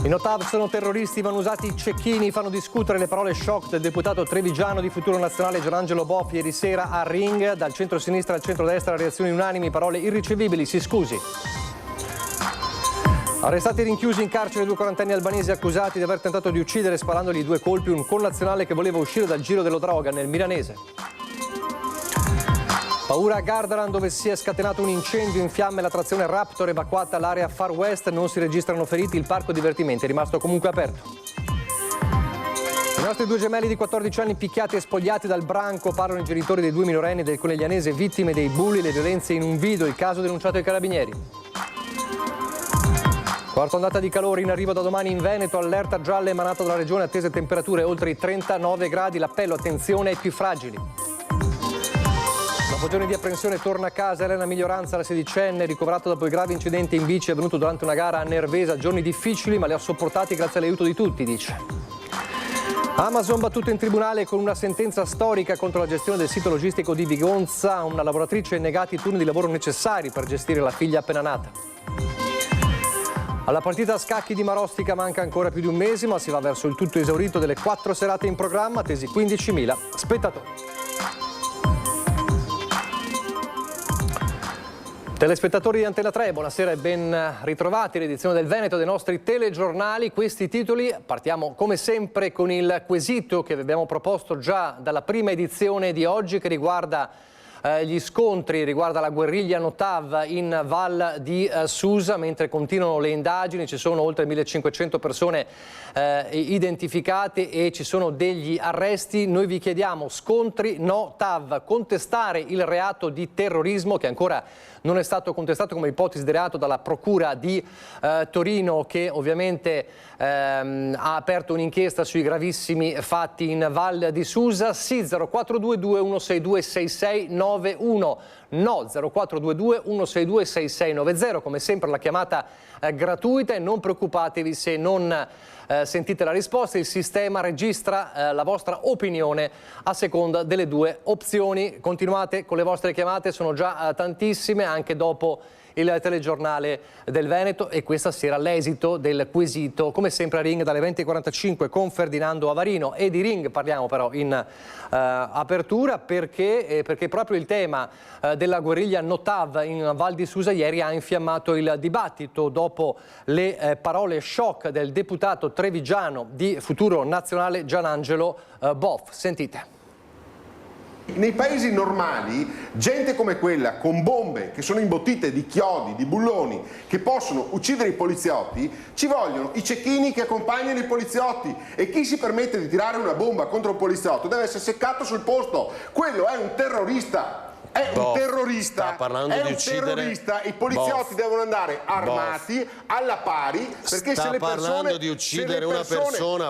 I no-TAV sono terroristi, vanno usati i cecchini, fanno discutere le parole shock del deputato trevigiano di Futuro Nazionale Gianangelo Boff ieri sera a Ring. Dal centro-sinistra al centro-destra reazioni unanimi, parole irricevibili, si scusi. Arrestati e rinchiusi in carcere 2 quarantenni albanesi accusati di aver tentato di uccidere sparandogli 2 colpi un connazionale che voleva uscire dal giro della droga nel milanese. Paura a Gardaland, dove si è scatenato un incendio, in fiamme la trazione Raptor, evacuata all'area Far West, non si registrano feriti, il parco divertimenti è rimasto comunque aperto. I nostri 2 gemelli di 14 anni picchiati e spogliati dal branco, parlano i genitori dei 2 minorenni del Coneglianese vittime dei bulli e le violenze in un video, il caso denunciato ai carabinieri. Quarta ondata di calore in arrivo da domani in Veneto, allerta gialla emanata dalla regione, attese temperature oltre i 39 gradi, l'appello attenzione ai più fragili. Dopo giorni di apprensione torna a casa Elena Miglioranza, la 16enne, ricoverata dopo il grave incidente in bici avvenuto durante una gara a Nervesa. Giorni difficili ma li ha sopportati grazie all'aiuto di tutti, dice. Amazon battuto in tribunale con una sentenza storica contro la gestione del sito logistico di Vigonza. Una lavoratrice negati i turni di lavoro necessari per gestire la figlia appena nata. Alla partita a scacchi di Marostica manca ancora più di un mese, ma si va verso il tutto esaurito delle 4 serate in programma, attesi 15.000 spettatori. Telespettatori di Antena 3, buonasera e ben ritrovati all'edizione del Veneto dei nostri telegiornali. Questi titoli, partiamo come sempre con il quesito che vi abbiamo proposto già dalla prima edizione di oggi, che riguarda gli scontri, riguarda la guerriglia no-TAV in Val di Susa. Mentre continuano le indagini, ci sono oltre 1500 persone identificate e ci sono degli arresti. Noi vi chiediamo: scontri no-TAV, contestare il reato di terrorismo che ancora non è stato contestato come ipotesi di reato dalla Procura di Torino, che ovviamente ha aperto un'inchiesta sui gravissimi fatti in Val di Susa. Sì 0422 162 6691, no 0422 162 6690, come sempre la chiamata gratuita, e non preoccupatevi se non sentite la risposta, il sistema registra la vostra opinione a seconda delle 2 opzioni. Continuate con le vostre chiamate, sono già tantissime, anche dopo il telegiornale del Veneto, e questa sera l'esito del quesito, come sempre a Ring dalle 20:45 con Ferdinando Avarino. E di Ring parliamo però in apertura perché proprio il tema della guerriglia no-TAV in Val di Susa ieri ha infiammato il dibattito dopo le parole shock del deputato trevigiano di Futuro Nazionale Gianangelo Boff. Sentite. Nei paesi normali, gente come quella, con bombe che sono imbottite di chiodi, di bulloni, che possono uccidere i poliziotti, ci vogliono i cecchini che accompagnano i poliziotti, e chi si permette di tirare una bomba contro un poliziotto deve essere seccato sul posto. Quello è un terrorista. È un terrorista, sta parlando è di un uccidere. terrorista. I poliziotti devono andare armati alla pari, perché sta se le persone parlando di uccidere una persona,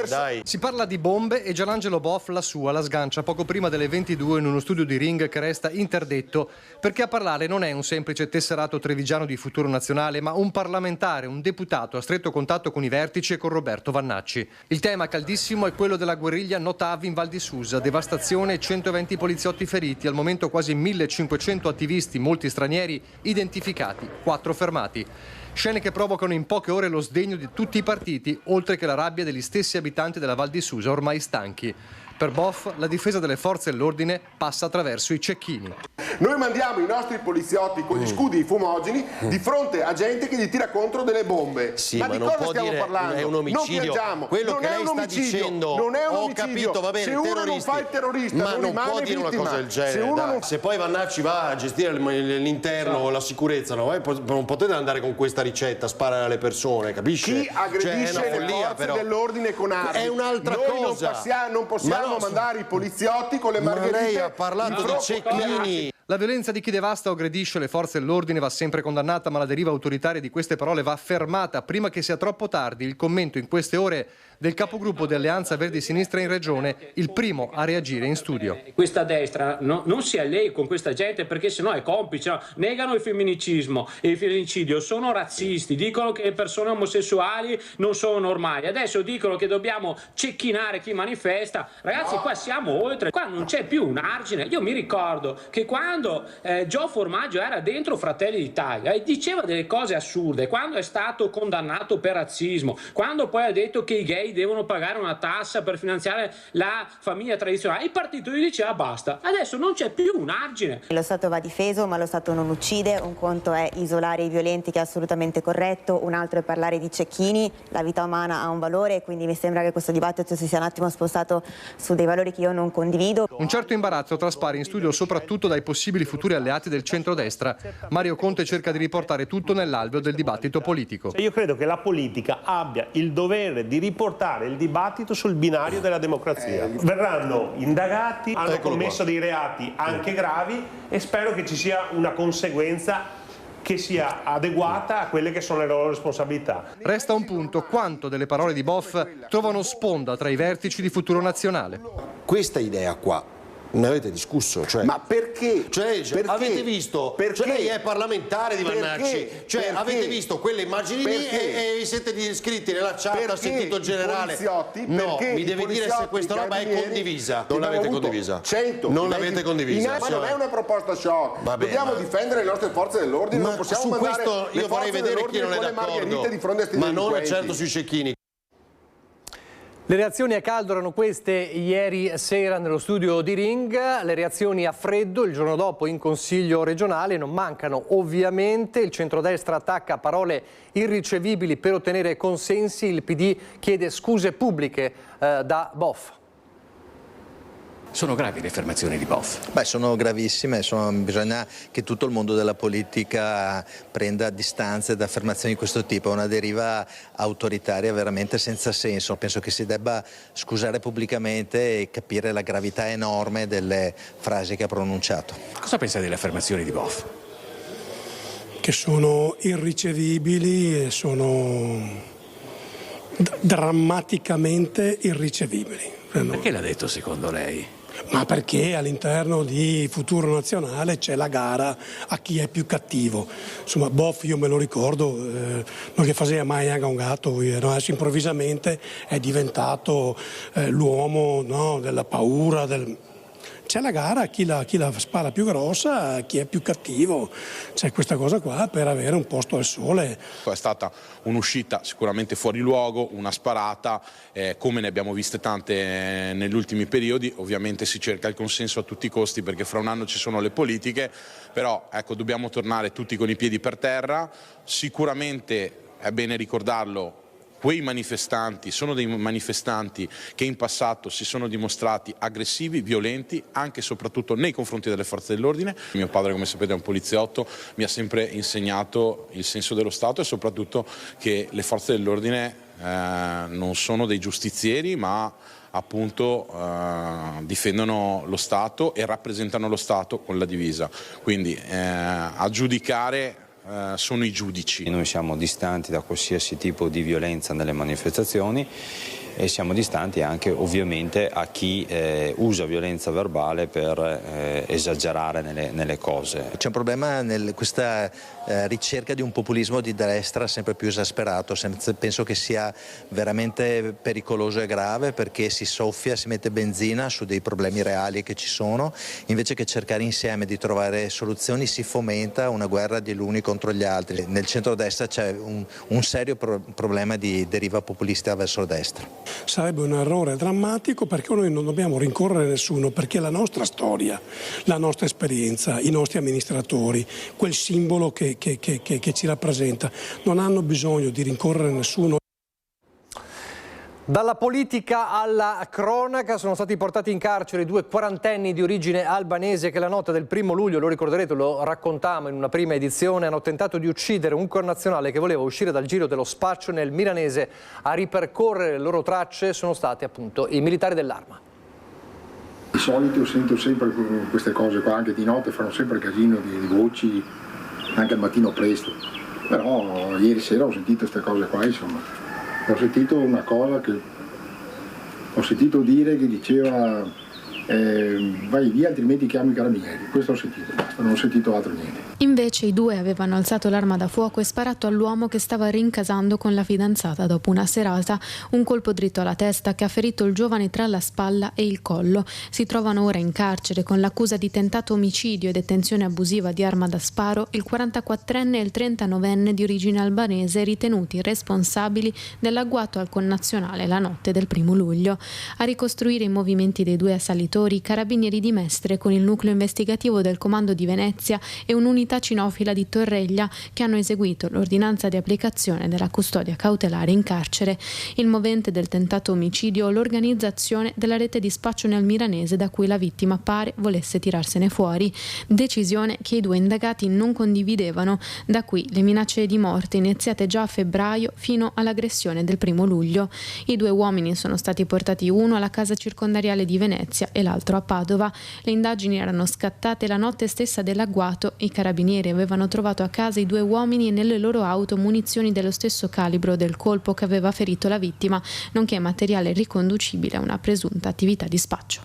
dai. Si parla di bombe e Gianangelo Boff la sua la sgancia poco prima delle 22 in uno studio di Ring che resta interdetto, perché a parlare non è un semplice tesserato trevigiano di Futuro Nazionale, ma un parlamentare, un deputato a stretto contatto con i vertici e con Roberto Vannacci. Il tema caldissimo è quello della guerriglia no-TAV in Val di Susa, devastazione e 120 poliziotti feriti, al momento quasi 1500 attivisti, molti stranieri, identificati, 4 fermati. Scene che provocano in poche ore lo sdegno di tutti i partiti, oltre che la rabbia degli stessi abitanti della Val di Susa, ormai stanchi. Per Boff, la difesa delle forze dell'ordine passa attraverso i cecchini. Noi mandiamo i nostri poliziotti con gli scudi fumogeni di fronte a gente che gli tira contro delle bombe. Sì, ma ma di non cosa può stiamo dire parlando? è un omicidio. Non piangiamo. Quello non che è lei un sta omicidio. dicendo, non è un ho omicidio. capito, va bene, se uno non fa il terrorista, ma non rimane può dire vittima. una cosa del genere. Se, uno non... se poi Vannacci va a gestire l'interno o la sicurezza, no? Non potete andare con questa ricetta a sparare alle persone, capisci? Chi aggredisce le forze dell'ordine con armi è un'altra cosa. Non possiamo mandare i poliziotti con le margherite. Ma lei ha parlato di cecchini. La violenza di chi devasta o aggredisce le forze dell'ordine va sempre condannata, ma la deriva autoritaria di queste parole va fermata prima che sia troppo tardi. Il commento in queste ore del capogruppo di Alleanza Verdi Sinistra in Regione, il primo a reagire in studio. Questa destra non si allei con questa gente, perché sennò è complice, no? Negano il femminicidio e il femminicidio, sono razzisti, dicono che le persone omosessuali non sono normali, adesso dicono che dobbiamo cecchinare chi manifesta. Ragazzi, qua siamo oltre, qua non c'è più un argine. Io mi ricordo che quando Gio Formaggio era dentro Fratelli d'Italia e diceva delle cose assurde, quando è stato condannato per razzismo, quando poi ha detto che i gay devono pagare una tassa per finanziare la famiglia tradizionale, il partito gli diceva basta. Adesso non c'è più un argine. Lo Stato va difeso, ma lo Stato non uccide. Un conto è isolare i violenti, che è assolutamente corretto, un altro è parlare di cecchini. La vita umana ha un valore e quindi mi sembra che questo dibattito si sia un attimo spostato su dei valori che io non condivido. Un certo imbarazzo traspare in studio soprattutto dai possibili futuri alleati del centrodestra. Mario Conte cerca di riportare tutto nell'alveo del dibattito politico. Io credo che la politica abbia il dovere di riportare il dibattito sul binario della democrazia. Verranno indagati, hanno commesso dei reati anche gravi e spero che ci sia una conseguenza che sia adeguata a quelle che sono le loro responsabilità. Resta un punto: quanto delle parole di Boff trovano sponda tra i vertici di Futuro Nazionale. Questa idea qua ne avete discusso? Cioè, ma perché? Perché? Avete visto? Perché? Lei è parlamentare di Vannacci. Perché? Avete visto quelle immagini lì e vi siete iscritti nella chat, ha sentito il generale. No, mi deve dire se questa roba è condivisa. Non l'avete condivisa. 100. Non l'avete condivisa. Ma non è una proposta shock. Dobbiamo difendere le nostre forze dell'ordine. Non possiamo su mandare questo io vorrei vedere chi non è d'accordo. Ma non certo sui cecchini. Le reazioni a caldo erano queste ieri sera nello studio di Ring, le reazioni a freddo il giorno dopo in Consiglio regionale non mancano ovviamente, il centrodestra attacca parole irricevibili per ottenere consensi, il PD chiede scuse pubbliche da Boff. Sono gravi le affermazioni di Boff? Beh, sono gravissime, bisogna che tutto il mondo della politica prenda distanze da affermazioni di questo tipo, è una deriva autoritaria veramente senza senso. Penso che si debba scusare pubblicamente e capire la gravità enorme delle frasi che ha pronunciato. Cosa pensa delle affermazioni di Boff? Che sono irricevibili e sono drammaticamente irricevibili. Perché l'ha detto secondo lei? Ma perché all'interno di Futuro Nazionale c'è la gara a chi è più cattivo. Insomma, Boff io me lo ricordo, non che faceva mai anche un gatto, adesso improvvisamente è diventato l'uomo, no, della paura, c'è la gara a chi la spara più grossa, a chi è più cattivo, c'è questa cosa qua per avere un posto al sole. È stata un'uscita sicuramente fuori luogo, una sparata, come ne abbiamo viste tante negli ultimi periodi. Ovviamente si cerca il consenso a tutti i costi perché fra un anno ci sono le politiche, però ecco, dobbiamo tornare tutti con i piedi per terra. Sicuramente è bene ricordarlo, quei manifestanti sono dei manifestanti che in passato si sono dimostrati aggressivi, violenti, anche e soprattutto nei confronti delle forze dell'ordine. Mio padre, come sapete, è un poliziotto, mi ha sempre insegnato il senso dello Stato e soprattutto che le forze dell'ordine non sono dei giustizieri, ma appunto difendono lo Stato e rappresentano lo Stato con la divisa. Quindi a giudicare sono i giudici. Noi siamo distanti da qualsiasi tipo di violenza nelle manifestazioni e siamo distanti anche ovviamente a chi usa violenza verbale per esagerare nelle cose. C'è un problema in questa ricerca di un populismo di destra sempre più esasperato, penso che sia veramente pericoloso e grave perché si soffia, si mette benzina su dei problemi reali che ci sono, invece che cercare insieme di trovare soluzioni si fomenta una guerra degli uni contro gli altri. Nel centrodestra c'è un serio problema di deriva populista verso destra. Sarebbe un errore drammatico perché noi non dobbiamo rincorrere nessuno, perché la nostra storia, la nostra esperienza, i nostri amministratori, quel simbolo che ci rappresenta, non hanno bisogno di rincorrere nessuno. Dalla politica alla cronaca sono stati portati in carcere 2 quarantenni di origine albanese che la notte del 1° luglio, lo ricorderete, lo raccontammo in una prima edizione, hanno tentato di uccidere un connazionale che voleva uscire dal giro dello spaccio nel milanese. A ripercorrere le loro tracce sono stati appunto i militari dell'Arma. Di solito sento sempre queste cose qua, anche di notte fanno sempre casino di voci, anche al mattino presto. Però ieri sera ho sentito queste cose qua, insomma. Ho sentito una cosa che ho sentito dire che diceva vai via altrimenti chiamo i carabinieri. Questo ho sentito, basta, non ho sentito altro niente. Invece i due avevano alzato l'arma da fuoco e sparato all'uomo che stava rincasando con la fidanzata dopo una serata, un colpo dritto alla testa che ha ferito il giovane tra la spalla e il collo. Si trovano ora in carcere con l'accusa di tentato omicidio e detenzione abusiva di arma da sparo il 44enne e il 39enne di origine albanese ritenuti responsabili dell'agguato al connazionale la notte del 1° luglio. A ricostruire i movimenti dei due assalitori i carabinieri di Mestre con il nucleo investigativo del Comando di Venezia e un'unità cinofila di Torreglia che hanno eseguito l'ordinanza di applicazione della custodia cautelare in carcere. Il movente del tentato omicidio, l'organizzazione della rete di spaccio nel Milanese da cui la vittima pare volesse tirarsene fuori. Decisione che i due indagati non condividevano, da qui le minacce di morte iniziate già a febbraio fino all'aggressione del 1° luglio. I due uomini sono stati portati, uno alla casa circondariale di Venezia e l'altro a Padova. Le indagini erano scattate la notte stessa dell'agguato. I carabinieri avevano trovato a casa i due uomini e nelle loro auto munizioni dello stesso calibro del colpo che aveva ferito la vittima, nonché materiale riconducibile a una presunta attività di spaccio.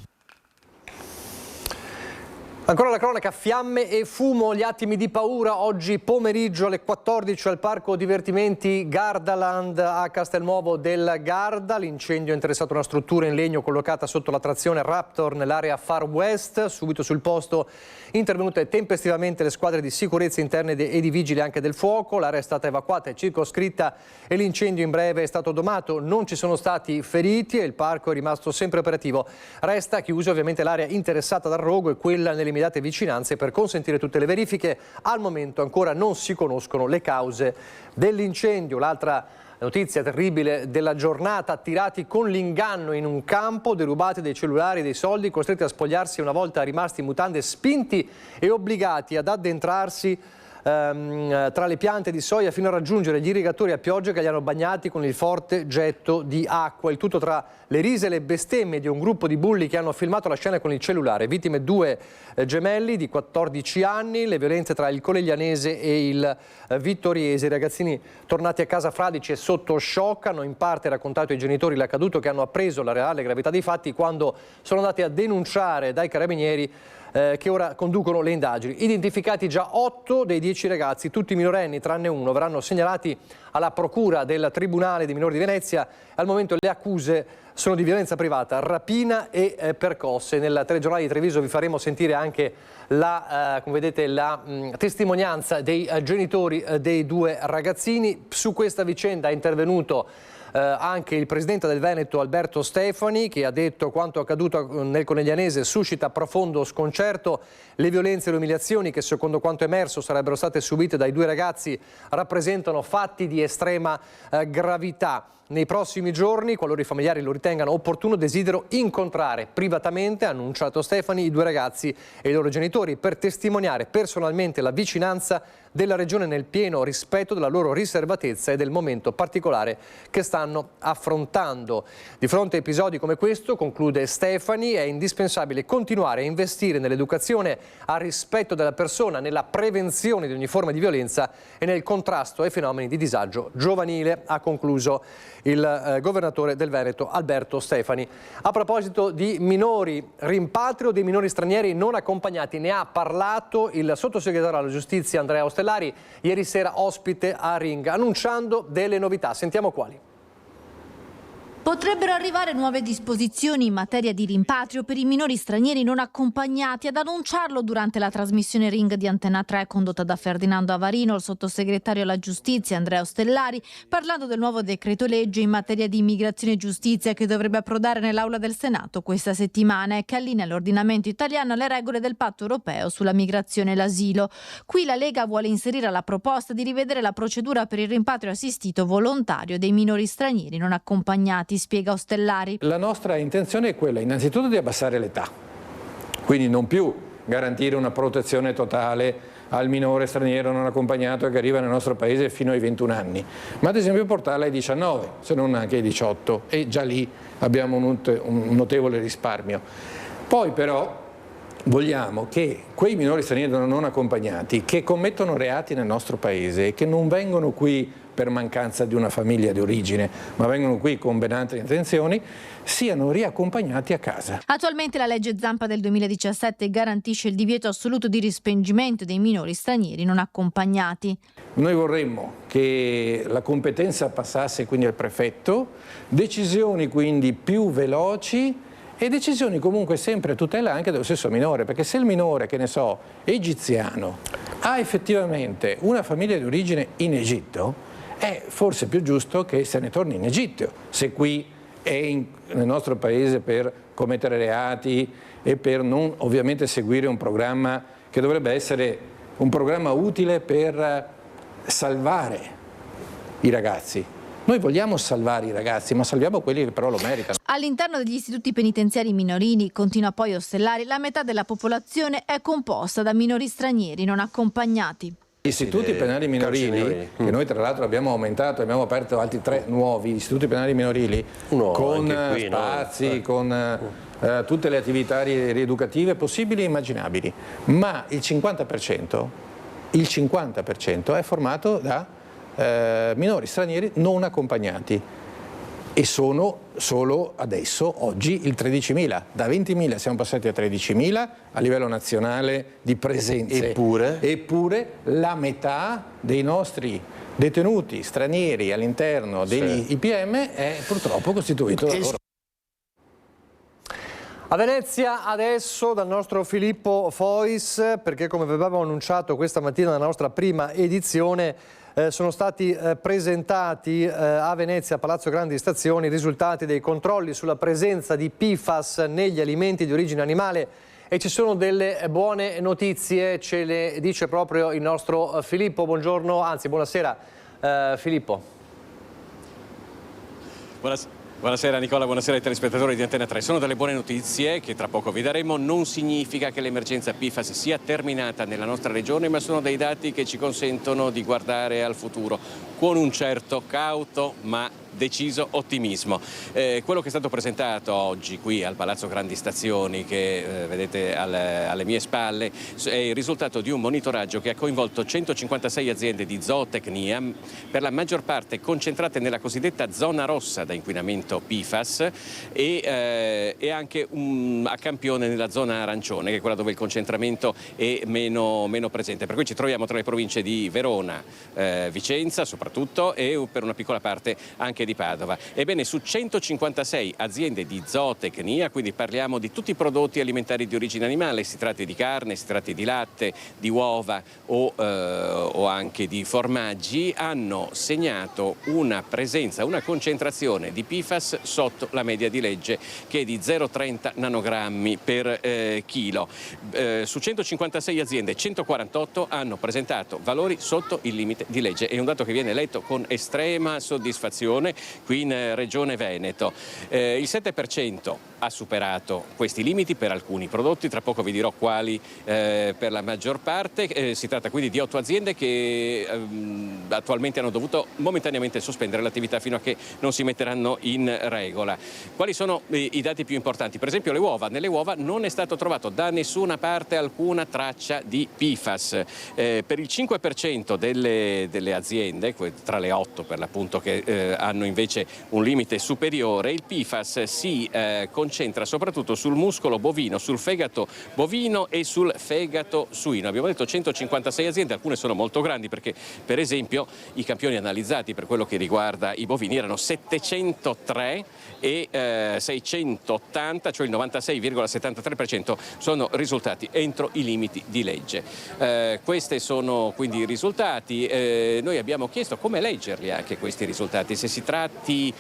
Ancora la cronaca, fiamme e fumo, gli attimi di paura oggi pomeriggio alle 14 al parco divertimenti Gardaland a Castelnuovo del Garda. L'incendio ha interessato una struttura in legno collocata sotto la trazione Raptor nell'area Far West. Subito sul posto intervenute tempestivamente le squadre di sicurezza interne e di vigili anche del fuoco. L'area è stata evacuata e circoscritta e l'incendio in breve è stato domato. Non ci sono stati feriti e il parco è rimasto sempre operativo. Resta chiusa ovviamente l'area interessata dal rogo e quella nelle immediate vicinanze per consentire tutte le verifiche. Al momento ancora non si conoscono le cause dell'incendio. L'altra notizia terribile della giornata: attirati con l'inganno in un campo, derubati dei cellulari e dei soldi, costretti a spogliarsi una volta rimasti in mutande, spinti e obbligati ad addentrarsi tra le piante di soia fino a raggiungere gli irrigatori a pioggia che li hanno bagnati con il forte getto di acqua. Il tutto tra le rise e le bestemmie di un gruppo di bulli che hanno filmato la scena con il cellulare. Vittime 2 gemelli di 14 anni, le violenze tra il coneglianese e il vittoriese. I ragazzini tornati a casa fradici e sotto shock hanno in parte raccontato ai genitori l'accaduto, che hanno appreso la reale gravità dei fatti quando sono andati a denunciare dai carabinieri che ora conducono le indagini. Identificati già 8 dei 10 ragazzi, tutti minorenni tranne uno, verranno segnalati alla procura del Tribunale dei minori di Venezia. Al momento le accuse sono di violenza privata, rapina e percosse. Nel telegiornale di Treviso vi faremo sentire anche la, come vedete, la testimonianza dei genitori dei 2 ragazzini. Su questa vicenda è intervenuto anche il presidente del Veneto Alberto Stefani, che ha detto: quanto accaduto nel Coneglianese suscita profondo sconcerto. Le violenze e le umiliazioni che, secondo quanto emerso, sarebbero state subite dai 2 ragazzi rappresentano fatti di estrema gravità. Nei prossimi giorni, qualora i familiari lo ritengano opportuno, desidero incontrare privatamente, ha annunciato Stefani, i 2 ragazzi e i loro genitori per testimoniare personalmente la vicinanza della Regione nel pieno rispetto della loro riservatezza e del momento particolare che stanno affrontando. Di fronte a episodi come questo, conclude Stefani, è indispensabile continuare a investire nell'educazione al rispetto della persona, nella prevenzione di ogni forma di violenza e nel contrasto ai fenomeni di disagio giovanile, ha concluso il governatore del Veneto Alberto Stefani. A proposito di minori, rimpatrio dei minori stranieri non accompagnati, ne ha parlato il sottosegretario alla giustizia Andrea Ostellari ieri sera ospite a Ring, annunciando delle novità. Sentiamo quali. Potrebbero arrivare nuove disposizioni in materia di rimpatrio per i minori stranieri non accompagnati. Ad annunciarlo durante la trasmissione Ring di Antena 3 condotta da Ferdinando Avarino, il sottosegretario alla giustizia Andrea Ostellari, parlando del nuovo decreto legge in materia di immigrazione e giustizia che dovrebbe approdare nell'Aula del Senato questa settimana e che allinea l'ordinamento italiano alle regole del patto europeo sulla migrazione e l'asilo. Qui la Lega vuole inserire la proposta di rivedere la procedura per il rimpatrio assistito volontario dei minori stranieri non accompagnati, spiega Ostellari. La nostra intenzione è quella innanzitutto di abbassare l'età, quindi non più garantire una protezione totale al minore straniero non accompagnato che arriva nel nostro paese fino ai 21 anni, ma ad esempio portarla ai 19, se non anche ai 18, e già lì abbiamo un notevole risparmio. Poi però vogliamo che quei minori stranieri non accompagnati che commettono reati nel nostro paese e che non vengono qui per mancanza di una famiglia di origine, ma vengono qui con ben altre intenzioni, siano riaccompagnati a casa. Attualmente la legge Zampa del 2017 garantisce il divieto assoluto di respingimento dei minori stranieri non accompagnati. Noi vorremmo che la competenza passasse quindi al prefetto, decisioni quindi più veloci e decisioni comunque sempre a tutela anche dello stesso minore, perché se il minore, che ne so, egiziano, ha effettivamente una famiglia di origine in Egitto, è forse più giusto che se ne torni in Egitto, se qui è nel nostro paese per commettere reati e per non ovviamente seguire un programma che dovrebbe essere un programma utile per salvare i ragazzi. Noi vogliamo salvare i ragazzi, ma salviamo quelli che però lo meritano. All'interno degli istituti penitenziari minorili, continua poi a Ostellari, la metà della popolazione è composta da minori stranieri non accompagnati. Gli istituti penali minorili, che noi tra l'altro abbiamo aumentato, abbiamo aperto altri 3 nuovi istituti penali minorili, con spazi, con tutte le attività rieducative possibili e immaginabili, ma il 50% è formato da minori stranieri non accompagnati e sono solo adesso, oggi, il 13.000. Da 20.000 siamo passati a 13.000 a livello nazionale di presenze. Eppure la metà dei nostri detenuti stranieri all'interno degli IPM è purtroppo costituito da loro. A Venezia adesso dal nostro Filippo Fois, perché come avevamo annunciato questa mattina nella nostra prima edizione, sono stati presentati a Venezia, a Palazzo Grandi Stazioni, i risultati dei controlli sulla presenza di PFAS negli alimenti di origine animale e ci sono delle buone notizie, ce le dice proprio il nostro Filippo. Buongiorno, anzi buonasera Filippo. Buonasera Nicola, buonasera ai telespettatori di Antena 3. Sono delle buone notizie che tra poco vi daremo. Non significa che l'emergenza PFAS sia terminata nella nostra regione, ma sono dei dati che ci consentono di guardare al futuro con un certo cauto ma deciso ottimismo. Quello che è stato presentato oggi qui al Palazzo Grandi Stazioni, che vedete alle mie spalle, è il risultato di un monitoraggio che ha coinvolto 156 aziende di zootecnia, per la maggior parte concentrate nella cosiddetta zona rossa da inquinamento PFAS e anche a campione nella zona arancione, che è quella dove il concentramento è meno presente. Per cui ci troviamo tra le province di Verona, Vicenza soprattutto, e per una piccola parte anche di Padova. Ebbene, su 156 aziende di zootecnia, quindi parliamo di tutti i prodotti alimentari di origine animale, si tratti di carne, si tratti di latte, di uova o anche di formaggi, hanno segnato una presenza, una concentrazione di PFAS sotto la media di legge, che è di 0,30 nanogrammi per chilo. Su 156 aziende, 148 hanno presentato valori sotto il limite di legge. È un dato che viene letto con estrema soddisfazione qui in Regione Veneto. Il 7% ha superato questi limiti per alcuni prodotti, tra poco vi dirò quali per la maggior parte. Si tratta quindi di 8 aziende che attualmente hanno dovuto momentaneamente sospendere l'attività fino a che non si metteranno in regola. Quali sono i dati più importanti? Per esempio le uova. Nelle uova non è stato trovato da nessuna parte alcuna traccia di PFAS. Per il 5% delle aziende, tra le 8 per l'appunto che hanno invece un limite superiore, il PFAS si concentra soprattutto sul muscolo bovino, sul fegato bovino e sul fegato suino. Abbiamo detto 156 aziende, alcune sono molto grandi perché per esempio i campioni analizzati per quello che riguarda i bovini erano 703 e 680, cioè il 96,73% sono risultati entro i limiti di legge. Questi sono quindi i risultati. Noi abbiamo chiesto come leggerli anche questi risultati, se si tratti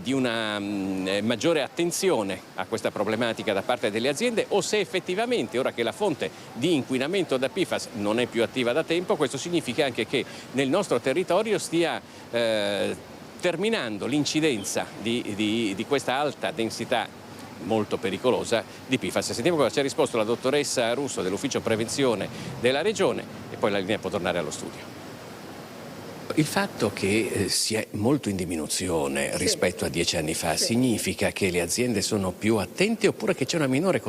di una maggiore attenzione a questa problematica da parte delle aziende o se effettivamente, ora che la fonte di inquinamento da PFAS non è più attiva da tempo, questo significa anche che nel nostro territorio stia terminando l'incidenza di questa alta densità molto pericolosa di PFAS. Sentiamo cosa ci ha risposto la dottoressa Russo dell'ufficio prevenzione della Regione e poi la linea può tornare allo studio. Il fatto che si è molto in diminuzione rispetto a 10 anni fa significa che le aziende sono più attente oppure che c'è una minore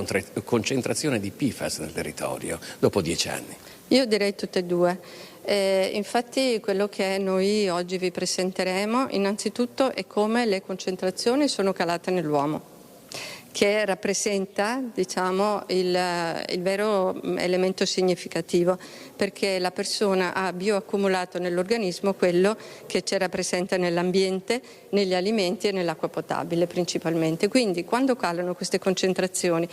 concentrazione di PFAS nel territorio dopo 10 anni? Io direi tutte e due. Infatti quello che noi oggi vi presenteremo innanzitutto è come le concentrazioni sono calate nell'uomo, che rappresenta, diciamo, il vero elemento significativo, perché la persona ha bioaccumulato nell'organismo quello che c'era presente nell'ambiente, negli alimenti e nell'acqua potabile principalmente. Quindi quando calano queste concentrazioni,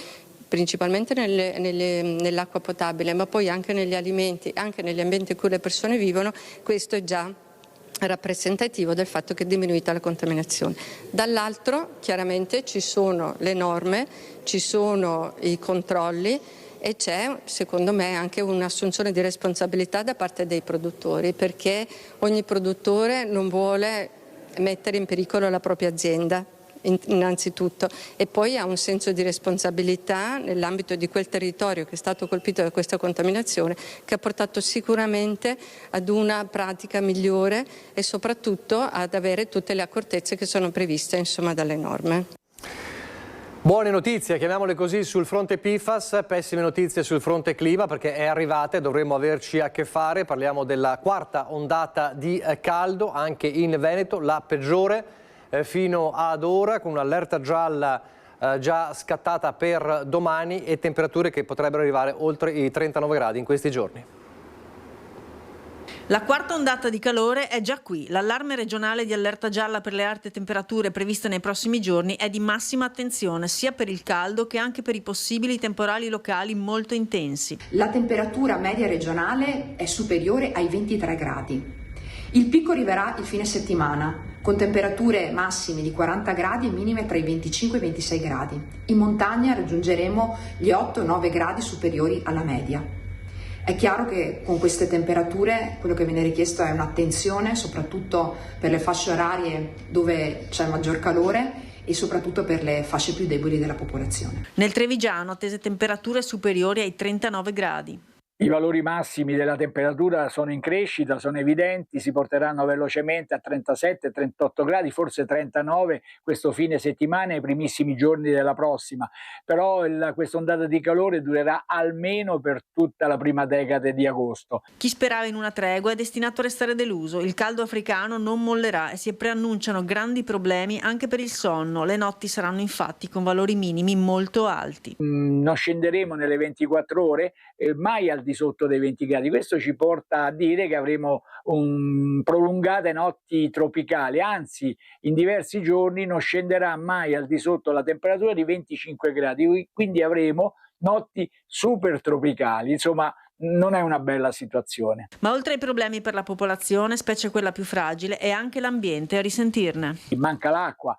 principalmente nell'acqua potabile, ma poi anche negli alimenti, anche negli ambienti in cui le persone vivono, questo è già rappresentativo del fatto che è diminuita la contaminazione. Dall'altro chiaramente ci sono le norme, ci sono i controlli e c'è secondo me anche un'assunzione di responsabilità da parte dei produttori, perché ogni produttore non vuole mettere in pericolo la propria azienda innanzitutto, e poi ha un senso di responsabilità nell'ambito di quel territorio che è stato colpito da questa contaminazione, che ha portato sicuramente ad una pratica migliore e soprattutto ad avere tutte le accortezze che sono previste, insomma, dalle norme. Buone notizie, chiamiamole così, sul fronte PFAS, pessime notizie sul fronte clima, perché è arrivata e dovremmo averci a che fare. Parliamo della quarta ondata di caldo anche in Veneto, la peggiore fino ad ora, con un'allerta gialla già scattata per domani e temperature che potrebbero arrivare oltre i 39 gradi in questi giorni. La quarta ondata di calore è già qui. L'allarme regionale di allerta gialla per le alte temperature previste nei prossimi giorni è di massima attenzione sia per il caldo che anche per i possibili temporali locali molto intensi. La temperatura media regionale è superiore ai 23 gradi. Il picco arriverà il fine settimana, con temperature massime di 40 gradi e minime tra i 25 e i 26 gradi. In montagna raggiungeremo gli 8-9 gradi superiori alla media. È chiaro che con queste temperature quello che viene richiesto è un'attenzione, soprattutto per le fasce orarie dove c'è maggior calore e soprattutto per le fasce più deboli della popolazione. Nel Trevigiano attese temperature superiori ai 39 gradi. I valori massimi della temperatura sono in crescita, sono evidenti, si porteranno velocemente a 37-38 gradi, forse 39 questo fine settimana e i primissimi giorni della prossima. Però questa ondata di calore durerà almeno per tutta la prima decade di agosto. Chi sperava in una tregua è destinato a restare deluso. Il caldo africano non mollerà e si preannunciano grandi problemi anche per il sonno. Le notti saranno infatti con valori minimi molto alti. Non scenderemo nelle 24 ore, mai al di sotto dei 20 gradi. Questo ci porta a dire che avremo prolungate notti tropicali, anzi in diversi giorni non scenderà mai al di sotto la temperatura di 25 gradi, quindi avremo notti super tropicali. Insomma, non è una bella situazione. Ma oltre ai problemi per la popolazione, specie quella più fragile, è anche l'ambiente a risentirne. Manca l'acqua.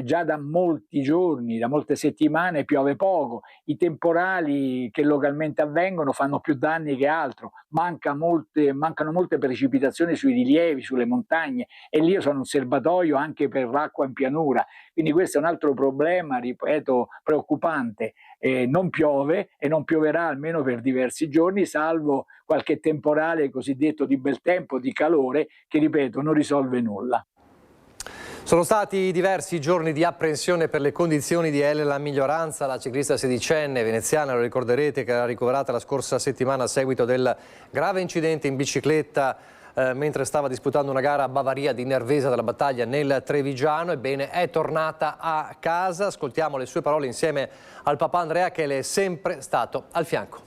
Già da molti giorni, da molte settimane piove poco, i temporali che localmente avvengono fanno più danni che altro, mancano molte precipitazioni sui rilievi, sulle montagne, e lì sono un serbatoio anche per l'acqua in pianura, quindi questo è un altro problema, ripeto, preoccupante. Non piove e non pioverà almeno per diversi giorni, salvo qualche temporale cosiddetto di bel tempo, di calore, che ripeto non risolve nulla. Sono stati diversi giorni di apprensione per le condizioni di Elena Miglioranza, la ciclista sedicenne veneziana, lo ricorderete, che era ricoverata la scorsa settimana a seguito del grave incidente in bicicletta mentre stava disputando una gara a Bavaria di Nervesa della Battaglia nel Trevigiano. Ebbene, è tornata a casa. Ascoltiamo le sue parole insieme al papà Andrea, che le è sempre stato al fianco.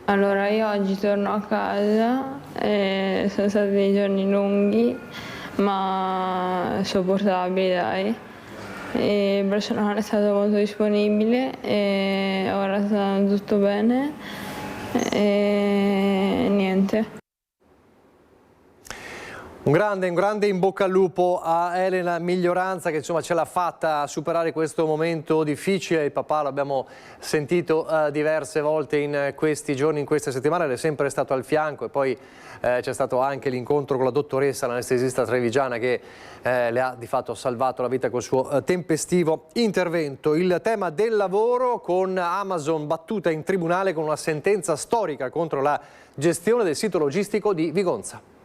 Allora, io oggi torno a casa, sono stati dei giorni lunghi, ma sopportabili, dai. E il personale è stato molto disponibile e ora sta andando tutto bene e niente. Un grande in bocca al lupo a Elena Miglioranza, che insomma ce l'ha fatta superare questo momento difficile. Il papà l'abbiamo sentito diverse volte in questi giorni, in queste settimane, le è sempre stato al fianco, e poi c'è stato anche l'incontro con la dottoressa, l'anestesista trevigiana, che le ha di fatto salvato la vita col suo tempestivo intervento. Il tema del lavoro, con Amazon battuta in tribunale con una sentenza storica contro la gestione del sito logistico di Vigonza.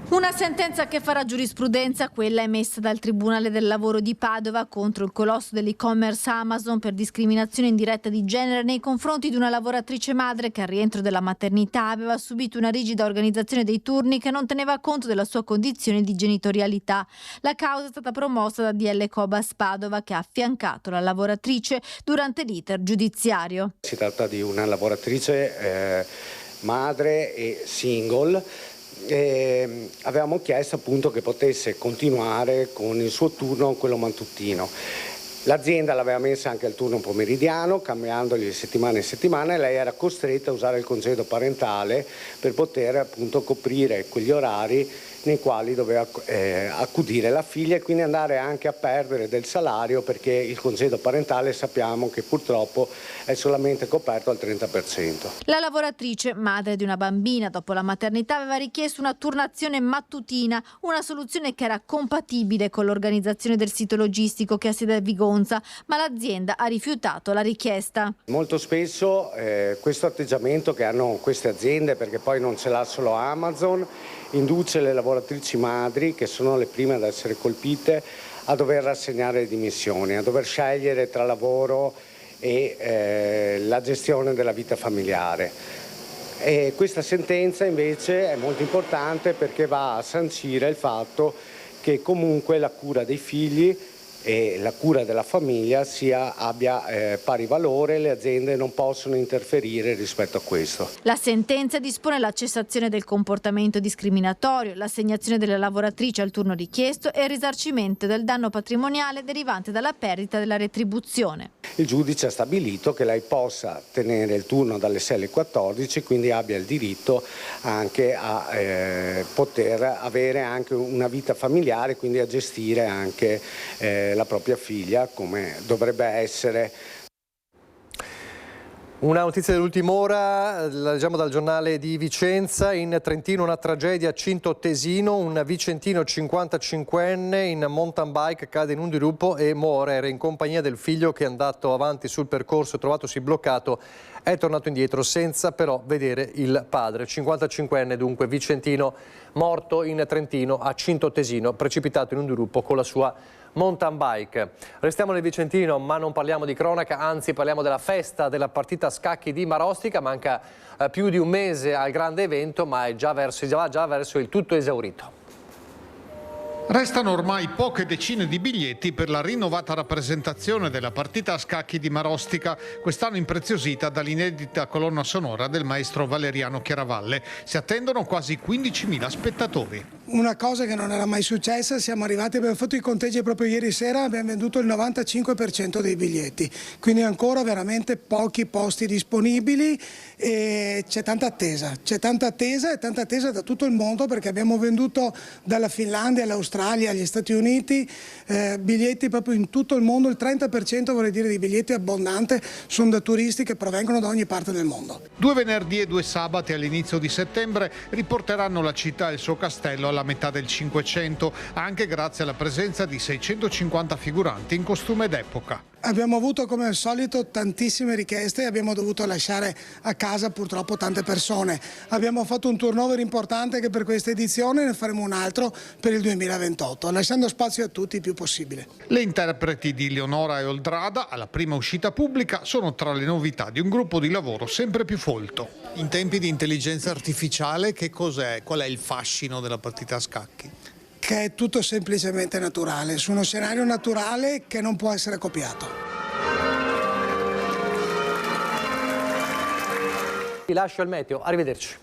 Una sentenza che farà giurisprudenza, quella emessa dal Tribunale del Lavoro di Padova contro il colosso dell'e-commerce Amazon per discriminazione indiretta di genere nei confronti di una lavoratrice madre che al rientro dalla maternità aveva subito una rigida organizzazione dei turni che non teneva conto della sua condizione di genitorialità. La causa è stata promossa da DL Cobas Padova, che ha affiancato la lavoratrice durante l'iter giudiziario. Si tratta di una lavoratrice madre e single. Avevamo chiesto appunto che potesse continuare con il suo turno, quello mattutino. L'azienda l'aveva messa anche al turno pomeridiano, cambiandogli settimana in settimana, e lei era costretta a usare il congedo parentale per poter appunto coprire quegli orari nei quali doveva accudire la figlia, e quindi andare anche a perdere del salario, perché il congedo parentale sappiamo che purtroppo è solamente coperto al 30%. La lavoratrice, madre di una bambina dopo la maternità, aveva richiesto una turnazione mattutina, una soluzione che era compatibile con l'organizzazione del sito logistico che ha sede a Vigonza, ma l'azienda ha rifiutato la richiesta. Molto spesso questo atteggiamento che hanno queste aziende, perché poi non ce l'ha solo Amazon, induce le lavoratrici madri, che sono le prime ad essere colpite, a dover rassegnare le dimissioni, a dover scegliere tra lavoro e la gestione della vita familiare. E questa sentenza invece è molto importante perché va a sancire il fatto che comunque la cura dei figli e la cura della famiglia abbia pari valore, le aziende non possono interferire rispetto a questo. La sentenza dispone la cessazione del comportamento discriminatorio, l'assegnazione della lavoratrice al turno richiesto e il risarcimento del danno patrimoniale derivante dalla perdita della retribuzione. Il giudice ha stabilito che lei possa tenere il turno dalle 6 alle 14, quindi abbia il diritto anche a poter avere anche una vita familiare, quindi a gestire anche la propria figlia come dovrebbe essere. Una notizia dell'ultima ora, la leggiamo dal giornale di Vicenza. In Trentino una tragedia a Cinto Tesino, un vicentino 55enne in mountain bike cade in un dirupo e muore. Era in compagnia del figlio che è andato avanti sul percorso, trovatosi bloccato, è tornato indietro senza però vedere il padre. 55enne dunque, vicentino, morto in Trentino a Cinto Tesino, precipitato in un dirupo con la sua mountain bike. Restiamo nel Vicentino, ma non parliamo di cronaca, anzi parliamo della festa della partita a scacchi di Marostica. Manca più di un mese al grande evento, ma è già verso il tutto esaurito. Restano ormai poche decine di biglietti per la rinnovata rappresentazione della partita a scacchi di Marostica, quest'anno impreziosita dall'inedita colonna sonora del maestro Valeriano Chiaravalle. Si attendono quasi 15.000 spettatori. Una cosa che non era mai successa, siamo arrivati, abbiamo fatto i conteggi proprio ieri sera, abbiamo venduto il 95% dei biglietti, quindi ancora veramente pochi posti disponibili e c'è tanta attesa e tanta attesa da tutto il mondo, perché abbiamo venduto dalla Finlandia all'Australia, agli Stati Uniti, biglietti proprio in tutto il mondo. Il 30% vorrei dire di biglietti abbondante sono da turisti che provengono da ogni parte del mondo. 2 venerdì e 2 sabati all'inizio di settembre riporteranno la città e il suo castello alla metà del Cinquecento, anche grazie alla presenza di 650 figuranti in costume d'epoca. Abbiamo avuto come al solito tantissime richieste e abbiamo dovuto lasciare a casa purtroppo tante persone. Abbiamo fatto un turnover importante che per questa edizione, ne faremo un altro per il 2028, lasciando spazio a tutti il più possibile. Le interpreti di Leonora e Oldrada, alla prima uscita pubblica, sono tra le novità di un gruppo di lavoro sempre più folto. In tempi di intelligenza artificiale, che cos'è? Qual è il fascino della partita a scacchi? Che è tutto semplicemente naturale, su uno scenario naturale che non può essere copiato. Vi lascio il meteo, arrivederci.